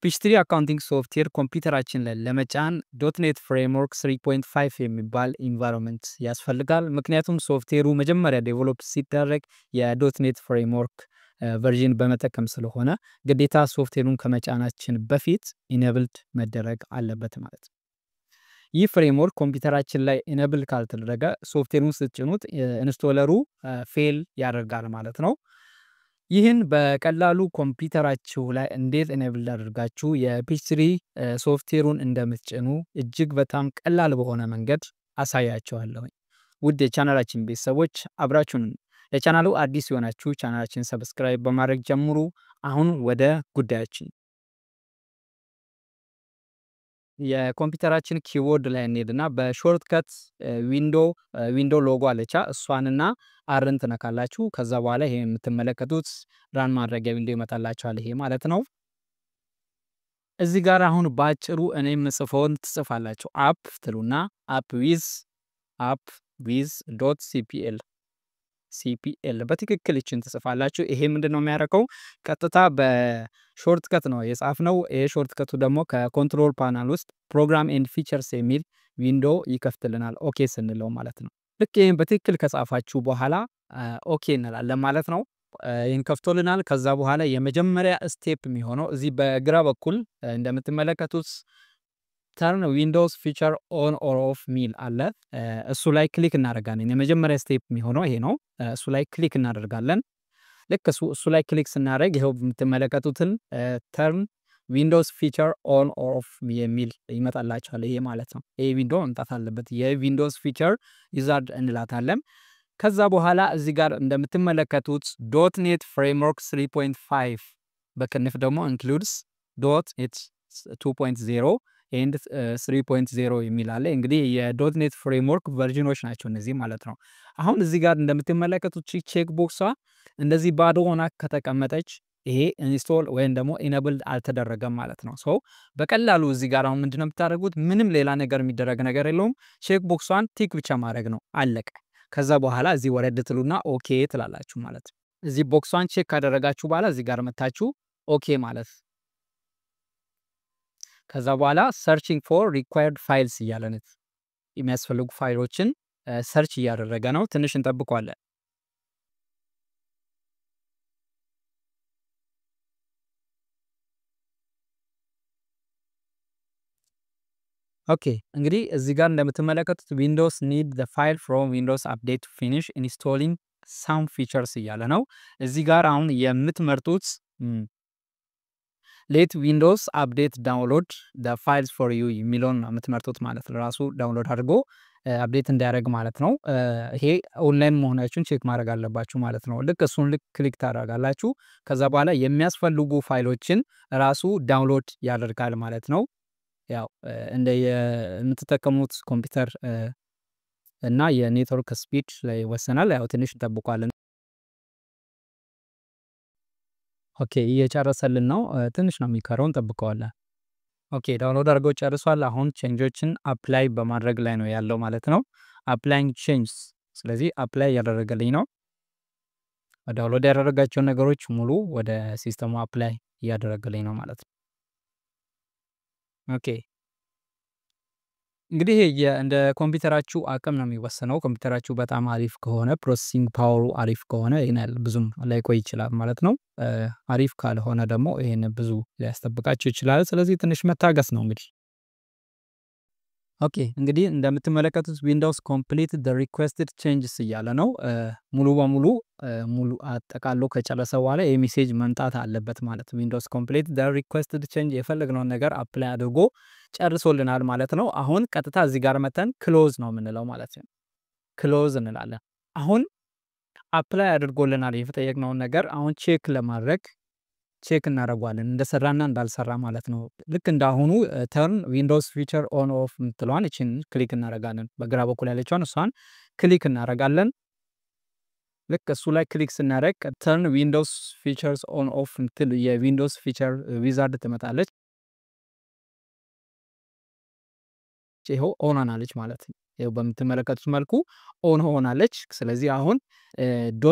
ፒች3 አካውንቲንግ ሶፍትዌር ኮምፒውተራችን ላይ ለመጫን ዶትኔት ፍሬምወርክ 3.5 የሚባል ኢንቫይሮንመንት ያስፈልጋል። ምክንያቱም ሶፍትዌሩ መጀመሪያ ዴቨሎፕ ሲደረግ የዶትኔት ፍሬምወርክ ቨርዥን በመጠቀም ስለሆነ ግዴታ ሶፍትዌሩን ከመጫናችን በፊት ኢኔብልድ መደረግ አለበት ማለት ነው። ይህ ፍሬምወርክ ኮምፒውተራችን ላይ ኢኔብል ካልተደረገ ሶፍትዌሩን ስትጭኑት ኢንስቶለሩ ፌል ያደርጋል ማለት ነው። ይህን በቀላሉ ኮምፒውተራችሁ ላይ እንዴት ኢኔብል አድርጋችሁ የፒች3 ሶፍትዌሩን እንደምትጭኑ እጅግ በጣም ቀላል በሆነ መንገድ አሳያችኋለሁ። ውድ የቻናላችን ቤተሰቦች አብራችሁን ለቻናሉ አዲስ የሆናችሁ ቻናላችን ሰብስክራይብ በማድረግ ጀምሩ። አሁን ወደ ጉዳያችን የኮምፒውተራችን ኪቦርድ ላይ እንሄድና በሾርትከት ዊንዶ ሎጎ አለቻ እሷንና አርን ትነካላችሁ። ከዛ በኋላ ይሄ የምትመለከቱት ራን ማድረጊያ ዊንዶ ይመጣላችኋል። ይሄ ማለት ነው። እዚህ ጋር አሁን ባጭሩ እኔ የምጽፈውን ትጽፋላችሁ። አፕ ትሉና አፕ ዊዝ ዶት ሲፒኤል በትክክል ይችን ትጽፋላችሁ። ይሄ ምንድነው የሚያደርገው? ቀጥታ በሾርትከት ነው የጻፍነው። ይሄ ሾርትከቱ ደግሞ ከኮንትሮል ፓናል ውስጥ ፕሮግራም ኤንድ ፊቸርስ የሚል ዊንዶ ይከፍትልናል። ኦኬ ስንለው ማለት ነው። ልክ ይሄን በትክክል ከጻፋችሁ በኋላ ኦኬ እንላለን ማለት ነው። ይሄን ከፍቶልናል። ከዛ በኋላ የመጀመሪያ ስቴፕ የሚሆነው እዚህ በግራ በኩል እንደምትመለከቱት ተርን ዊንዶውስ ፊቸር ኦን ኦር ኦፍ ሚል አለ። እሱ ላይ ክሊክ እናደርጋለን። የመጀመሪያ ስቴፕ የሚሆነው ይሄ ነው። እሱ ላይ ክሊክ እናደርጋለን። ልክ እሱ ላይ ክሊክ ስናደርግ ይሄው የምትመለከቱትን ተርን ዊንዶውስ ፊቸር ኦን ኦር ኦፍ የሚል ይመጣላችኋል። ይሄ ማለት ነው። ይሄ ዊንዶ መምጣት አለበት። የዊንዶውስ ፊቸር ዊዛርድ እንላታለን። ከዛ በኋላ እዚህ ጋር እንደምትመለከቱት ዶትኔት ፍሬምወርክ 3.5 በክንፍ ደግሞ ኢንክሉድስ ዶትኔት 2.0 ኤንድ 3.0 የሚል አለ። እንግዲህ የዶትኔት ፍሬምወርክ ቨርዥኖች ናቸው እነዚህ ማለት ነው። አሁን እዚህ ጋር እንደምትመለከቱት ቼክ ቦክሷ እንደዚህ ባዶ ሆና ከተቀመጠች ይሄ ኢንስቶል ወይም ደግሞ ኢኔብልድ አልተደረገም ማለት ነው። ሶ በቀላሉ እዚህ ጋር አሁን ምንድነው የምታደርጉት? ምንም ሌላ ነገር የሚደረግ ነገር የለውም። ቼክ ቦክሷን ቲክ ብቻ ማድረግ ነው፣ አለቀ። ከዛ በኋላ እዚህ ወረድ ትሉና ኦኬ ትላላችሁ ማለት ነው። እዚህ ቦክሷን ቼክ ካደረጋችሁ በኋላ እዚህ ጋር መታችሁ ኦኬ ማለት። ከዛ በኋላ ሰርቺንግ ፎር ሪኳየርድ ፋይልስ እያለን የሚያስፈልጉ ፋይሎችን ሰርች እያደረገ ነው። ትንሽ እንጠብቀዋለን። ኦኬ እንግዲህ እዚህ ጋር እንደምትመለከቱት ዊንዶውስ ኒድ ዘ ፋይል ፍሮም ዊንዶውስ አፕዴት ቱ ፊኒሽ ኢንስቶሊንግ ሳም ፊቸርስ እያለ ነው። እዚህ ጋር አሁን የምትመርጡት ሌት ዊንዶውስ አፕዴት ዳውንሎድ ዘ ፋይልስ ፎር ዩ የሚለውን የምትመርጡት ማለት ነው። ራሱ ዳውንሎድ አድርጎ አፕዴት እንዲያደርግ ማለት ነው። ይሄ ኦንላይን መሆናችሁን ቼክ ማድረግ አለባችሁ ማለት ነው። ልክ እሱን ክሊክ ታደርጋላችሁ። ከዛ በኋላ የሚያስፈልጉ ፋይሎችን ራሱ ዳውንሎድ ያደርጋል ማለት ነው። ያው እንደ የምትጠቀሙት ኮምፒውተር እና የኔትወርክ ስፒድ ላይ ይወሰናል። ያው ትንሽ እንጠብቀዋለን። ኦኬ እየጨረሰልን ነው። ትንሽ ነው የሚቀረው፣ እንጠብቀዋለን። ኦኬ ዳውንሎድ አድርገው ጨርሷል። አሁን ቼንጆችን አፕላይ በማድረግ ላይ ነው ያለው ማለት ነው። አፕላይንግ ቼንጅስ። ስለዚህ አፕላይ እያደረገልኝ ነው። ዳውንሎድ ያደረጋቸው ነገሮች ሙሉ ወደ ሲስተሙ አፕላይ እያደረገልኝ ነው ማለት ነው። ኦኬ እንግዲህ እንደ ኮምፒውተራችሁ አቅም ነው የሚወሰነው። ኮምፒውተራችሁ በጣም አሪፍ ከሆነ ፕሮሰሲንግ ፓወሩ አሪፍ ከሆነ ይሄን ብዙም ላይቆይ ይችላል ማለት ነው። አሪፍ ካልሆነ ደግሞ ይሄን ብዙ ሊያስጠብቃችሁ ይችላል። ስለዚህ ትንሽ መታገስ ነው እንግዲህ። ኦኬ እንግዲህ እንደምትመለከቱት ዊንዶውስ ኮምፕሊት ዘ ሪኩዌስትድ ቼንጅስ እያለ ነው። ሙሉ በሙሉ ሙሉ አጠቃሎ ከጨረሰ በኋላ የሜሴጅ መምጣት አለበት ማለት ነው። ዊንዶውስ ኮምፕሊት ዘ ሪኩዌስትድ ቼንጅ የፈለግነውን ነገር አፕላይ አድርጎ ጨርሶልናል ማለት ነው። አሁን ቀጥታ እዚህ ጋር መተን ክሎዝ ነው የምንለው ማለት ነው። ክሎዝ እንላለን። አሁን አፕላይ አድርጎልናል የተጠየቅነውን ነገር አሁን ቼክ ለማድረግ ቼክ እናደርጋለን እንደሰራና እንዳልሰራ ማለት ነው። ልክ እንዳሁኑ ተርን ዊንዶውስ ፊቸር ኦን ኦፍ ምትለዋን እቺን ክሊክ እናደርጋለን። በግራ በኩል ያለችውን እሷን ክሊክ እናደርጋለን። ልክ እሱ ላይ ክሊክ ስናደርግ ተርን ዊንዶውስ ፊቸርስ ኦን ኦፍ ምትል የዊንዶውስ ፊቸር ዊዛርድ ትመጣለች። ይሄው ኦን ሆናለች ማለት ነው። ይሄው በምትመለከቱት መልኩ ኦን ሆናለች። ስለዚህ አሁን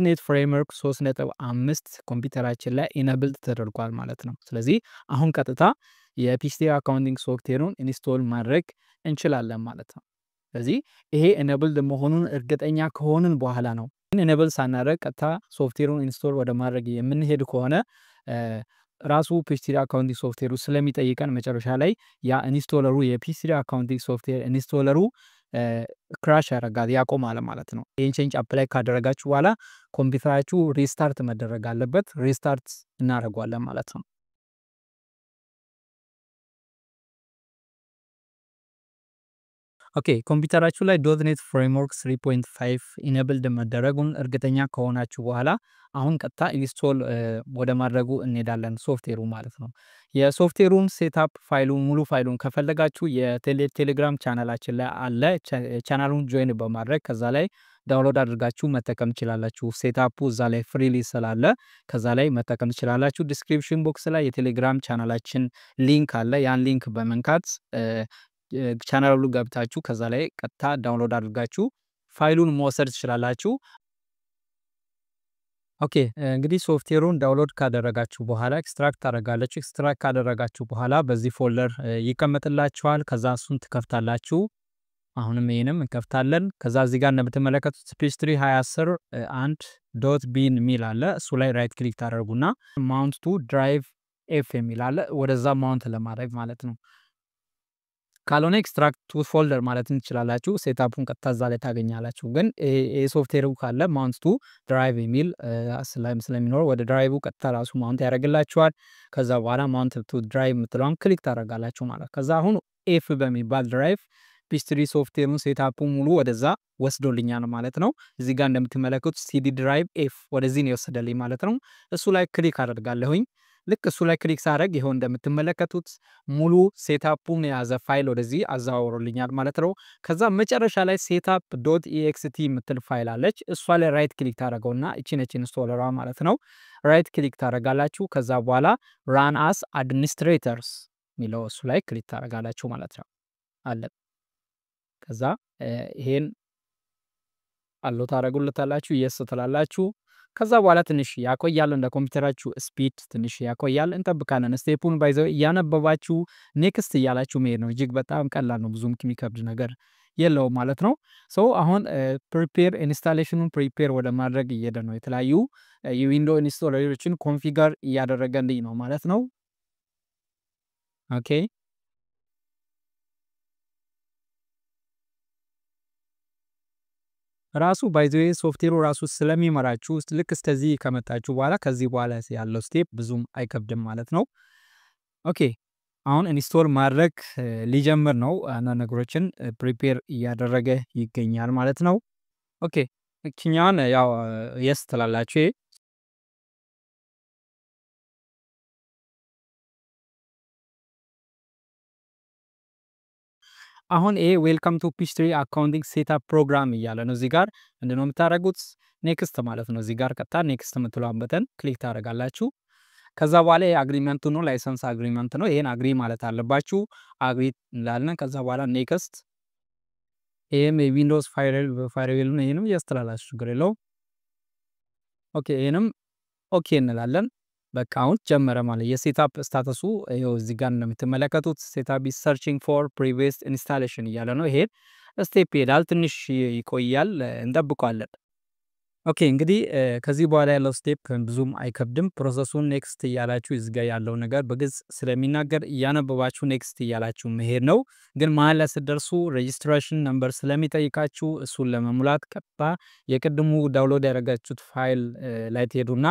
.NET ፍሬምወርክ 3.5 ኮምፒውተራችን ላይ ኢነብል ተደርጓል ማለት ነው። ስለዚህ አሁን ቀጥታ የፒሲቲ አካውንቲንግ ሶፍትዌሩን ኢንስቶል ማድረግ እንችላለን ማለት ነው። ስለዚህ ይሄ ኢነብል መሆኑን እርግጠኛ ከሆንን በኋላ ነው። ኢነብል ሳናደርግ ቀጥታ ሶፍትዌሩን ኢንስቶል ወደ ማድረግ የምንሄድ ከሆነ ራሱ ፒሲቲ አካውንቲንግ ሶፍትዌሩ ስለሚጠይቀን መጨረሻ ላይ ያ ኢንስቶለሩ የፒሲቲ አካውንቲንግ ሶፍትዌር ኢንስቶለሩ ክራሽ ያደርጋል ያቆማል ማለት ነው። ይህን ቼንጅ አፕላይ ካደረጋችሁ በኋላ ኮምፒውተራችሁ ሪስታርት መደረግ አለበት። ሪስታርት እናደርገዋለን ማለት ነው። ኦኬ ኮምፒውተራችሁ ላይ .NET ፍሬምወርክ 3.5 ኢኔብልድ መደረጉን እርግጠኛ ከሆናችሁ በኋላ አሁን ቀጥታ ኢንስቶል ወደ ማድረጉ እንሄዳለን ሶፍትዌሩ ማለት ነው። የሶፍትዌሩን ሴትአፕ ፋይሉን ሙሉ ፋይሉን ከፈለጋችሁ የቴሌግራም ቻናላችን ላይ አለ። ቻናሉን ጆይን በማድረግ ከዛ ላይ ዳውንሎድ አድርጋችሁ መጠቀም ትችላላችሁ። ሴትአፑ እዛ ላይ ፍሪሊ ስላለ ከዛ ላይ መጠቀም ትችላላችሁ። ዲስክሪፕሽን ቦክስ ላይ የቴሌግራም ቻናላችን ሊንክ አለ። ያን ሊንክ በመንካት ቻናሉ ገብታችሁ ከዛ ላይ ቀጥታ ዳውንሎድ አድርጋችሁ ፋይሉን መውሰድ ትችላላችሁ። ኦኬ እንግዲህ ሶፍትዌሩን ዳውንሎድ ካደረጋችሁ በኋላ ኤክስትራክት ታደርጋላችሁ። ኤክስትራክት ካደረጋችሁ በኋላ በዚህ ፎልደር ይቀመጥላችኋል። ከዛ እሱን ትከፍታላችሁ። አሁንም ይሄንም እንከፍታለን። ከዛ እዚህ ጋር እንደምትመለከቱት ፒኤች3 2010 1.bin ሚል አለ። እሱ ላይ ራይት ክሊክ ታደርጉና ማውንት ቱ ድራይቭ ኤፍ የሚል አለ። ወደዛ ማውንት ለማድረግ ማለት ነው። ካልሆነ ኤክስትራክት ቱ ፎልደር ማለት እንችላላችሁ። ሴትአፑን ቀጥታ እዛ ላይ ታገኛላችሁ። ግን የሶፍትዌሩ ካለ ማውንት ቱ ድራይቭ የሚል ስለሚኖር ወደ ድራይቭ ቀጥታ ራሱ ማውንት ያደርግላችኋል። ከዛ በኋላ ማውንት ቱ ድራይቭ የምትለውን ክሊክ ታደርጋላችሁ ማለት። ከዛ አሁን ኤፍ በሚባል ድራይቭ ፒኤች3 ሶፍትዌሩን ሴትአፑ ሙሉ ወደዛ ወስዶልኛል ማለት ነው። እዚህ ጋር እንደምትመለከቱት ሲዲ ድራይቭ ኤፍ ወደዚህ ነው የወሰደልኝ ማለት ነው። እሱ ላይ ክሊክ አደርጋለሁኝ። ልክ እሱ ላይ ክሊክ ሳደርግ ይኸው እንደምትመለከቱት ሙሉ ሴትአፑን የያዘ ፋይል ወደዚህ አዘዋውሮልኛል ማለት ነው። ከዛ መጨረሻ ላይ ሴትአፕ .ext የምትል ፋይል አለች። እሷ ላይ ራይት ክሊክ ታደርገውና እቺ ነች ኢንስቶለሯ ማለት ነው። ራይት ክሊክ ታደርጋላችሁ። ከዛ በኋላ ራን አስ አድሚኒስትሬተርስ የሚለው እሱ ላይ ክሊክ ታደርጋላችሁ ማለት ነው። አለ ከዛ ይሄን አሎ ታደርጉልታላችሁ። የስ ትላላችሁ። ከዛ በኋላ ትንሽ ያቆያል። እንደ ኮምፒውተራችሁ ስፒድ ትንሽ ያቆያል። እንጠብቃለን። ስቴፑን ባይዘው እያነበባችሁ ኔክስት እያላችሁ መሄድ ነው። እጅግ በጣም ቀላል ነው። ብዙም የሚከብድ ነገር የለውም ማለት ነው። ሶ አሁን ፕሪፔር ኢንስታሌሽኑን ፕሪፔር ወደ ማድረግ እየሄደ ነው። የተለያዩ የዊንዶ ኢንስቶለሮችን ኮንፊገር እያደረገልኝ ነው ማለት ነው። ኦኬ ራሱ ባይዘዌ ሶፍትዌሩ ራሱ ስለሚመራችሁ ልክ እስከዚህ ከመጣችሁ በኋላ ከዚህ በኋላ ያለው ስቴፕ ብዙም አይከብድም ማለት ነው። ኦኬ አሁን ኢንስቶል ማድረግ ሊጀምር ነው። አንዳንድ ነገሮችን ፕሪፔር እያደረገ ይገኛል ማለት ነው። ኦኬ እኛን ያው የስ ትላላችሁ። አሁን ይሄ ዌልካም ቱ ፒኤች3 አካውንቲንግ ሴትአፕ ፕሮግራም እያለ ነው። እዚህ ጋር ምንድነው የምታደርጉት? ኔክስት ማለት ነው። እዚህ ጋር ቀጥታ ኔክስት የምትለዋን በተን ክሊክ ታደርጋላችሁ። ከዛ በኋላ አግሪመንቱ ነው፣ ላይሰንስ አግሪመንት ነው። ይሄን አግሪ ማለት አለባችሁ። አግሪ እንላለን። ከዛ በኋላ ኔክስት። ይሄም የዊንዶውስ ፋይርዌል ነው። ይሄንም ያስተላላችሁ ችግር የለውም። ኦኬ ይሄንም ኦኬ እንላለን። በቃ አሁን ጀመረ ማለት የሴትአፕ ስታተሱ ይሄው እዚህ ጋር እንደምትመለከቱት ሴትአፕ ኢዝ ሰርቺንግ ፎር ፕሪቪየስ ኢንስታሌሽን እያለ ነው። ይሄ ስቴፕ ይሄዳል። ትንሽ ይቆያል፣ እንጠብቀዋለን። ኦኬ እንግዲህ ከዚህ በኋላ ያለው ስቴፕ ብዙም አይከብድም። ፕሮሰሱን ኔክስት እያላችሁ እዚህ ጋር ያለው ነገር በግልጽ ስለሚናገር እያነበባችሁ ኔክስት እያላችሁ መሄድ ነው። ግን መሀል ላይ ስትደርሱ ሬጂስትሬሽን ነምበር ስለሚጠይቃችሁ እሱን ለመሙላት ቀጥታ የቅድሙ ዳውንሎድ ያደረጋችሁት ፋይል ላይ ትሄዱና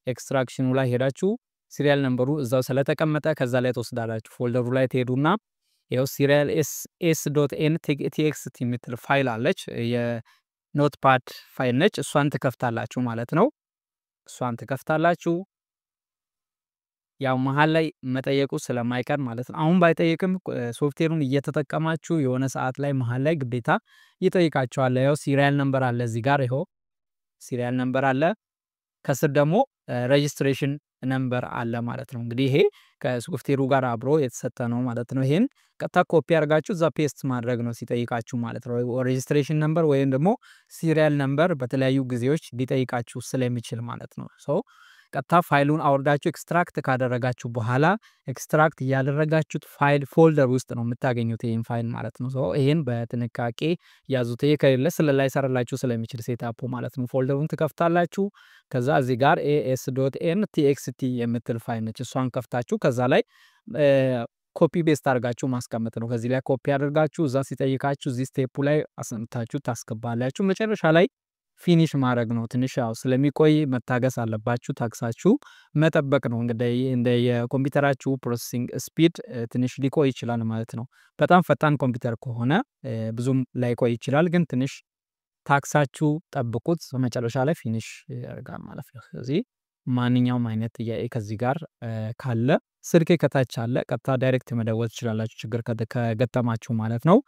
ኤክስትራክሽኑ ላይ ሄዳችሁ ሲሪያል ነምበሩ እዛው ስለተቀመጠ ከዛ ላይ ተወስዳላችሁ። ፎልደሩ ላይ ትሄዱና ይኸው ሲሪያል s.n.txt የምትል ፋይል አለች። የኖትፓድ ፋይል ነች። እሷን ትከፍታላችሁ ማለት ነው። እሷን ትከፍታላችሁ። ያው መሀል ላይ መጠየቁ ስለማይቀር ማለት ነው። አሁን ባይጠይቅም ሶፍትዌሩን እየተጠቀማችሁ የሆነ ሰዓት ላይ መሀል ላይ ግዴታ ይጠይቃችኋል። ያው ሲሪያል ነምበር አለ እዚህ ጋር ይኸው ሲሪያል ነምበር አለ። ከስር ደግሞ ሬጂስትሬሽን ነምበር አለ ማለት ነው። እንግዲህ ይሄ ከሶፍትዌሩ ጋር አብሮ የተሰጠ ነው ማለት ነው። ይሄን ቀጥታ ኮፒ አድርጋችሁ እዛ ፔስት ማድረግ ነው ሲጠይቃችሁ ማለት ነው። ሬጅስትሬሽን ነምበር ወይም ደግሞ ሲሪያል ነምበር በተለያዩ ጊዜዎች ሊጠይቃችሁ ስለሚችል ማለት ነው። ሶ ቀጥታ ፋይሉን አውርዳችሁ ኤክስትራክት ካደረጋችሁ በኋላ ኤክስትራክት ያደረጋችሁት ፋይል ፎልደር ውስጥ ነው የምታገኙት ይሄን ፋይል ማለት ነው። ሶ ይሄን በጥንቃቄ ያዙት። ይሄ ከሌለ ላይሰራላችሁ ስለሚችል ሴታፑ ማለት ነው። ፎልደሩን ትከፍታላችሁ። ከዛ እዚህ ጋር as.n.txt የምትል ፋይል ነች። እሷን ከፍታችሁ ከዛ ላይ ኮፒ ቤስት አድርጋችሁ ማስቀመጥ ነው። ከዚህ ላይ ኮፒ አድርጋችሁ እዛ ሲጠይቃችሁ እዚህ ስቴፑ ላይ አስምታችሁ ታስገባላችሁ። መጨረሻ ላይ ፊኒሽ ማድረግ ነው። ትንሽ ያው ስለሚቆይ መታገስ አለባችሁ። ታግሳችሁ መጠበቅ ነው። እንግዲህ እንደ የኮምፒውተራችሁ ፕሮሰሲንግ ስፒድ ትንሽ ሊቆይ ይችላል ማለት ነው። በጣም ፈጣን ኮምፒውተር ከሆነ ብዙም ላይቆይ ይችላል፣ ግን ትንሽ ታክሳችሁ ጠብቁት። መጨረሻ ላይ ፊኒሽ ያደርጋል ማለት ነው። ስለዚህ ማንኛውም አይነት ጥያቄ ከዚህ ጋር ካለ ስልኬ ከታች አለ። ቀጥታ ዳይሬክት መደወል ትችላላችሁ ችግር ከገጠማችሁ ማለት ነው።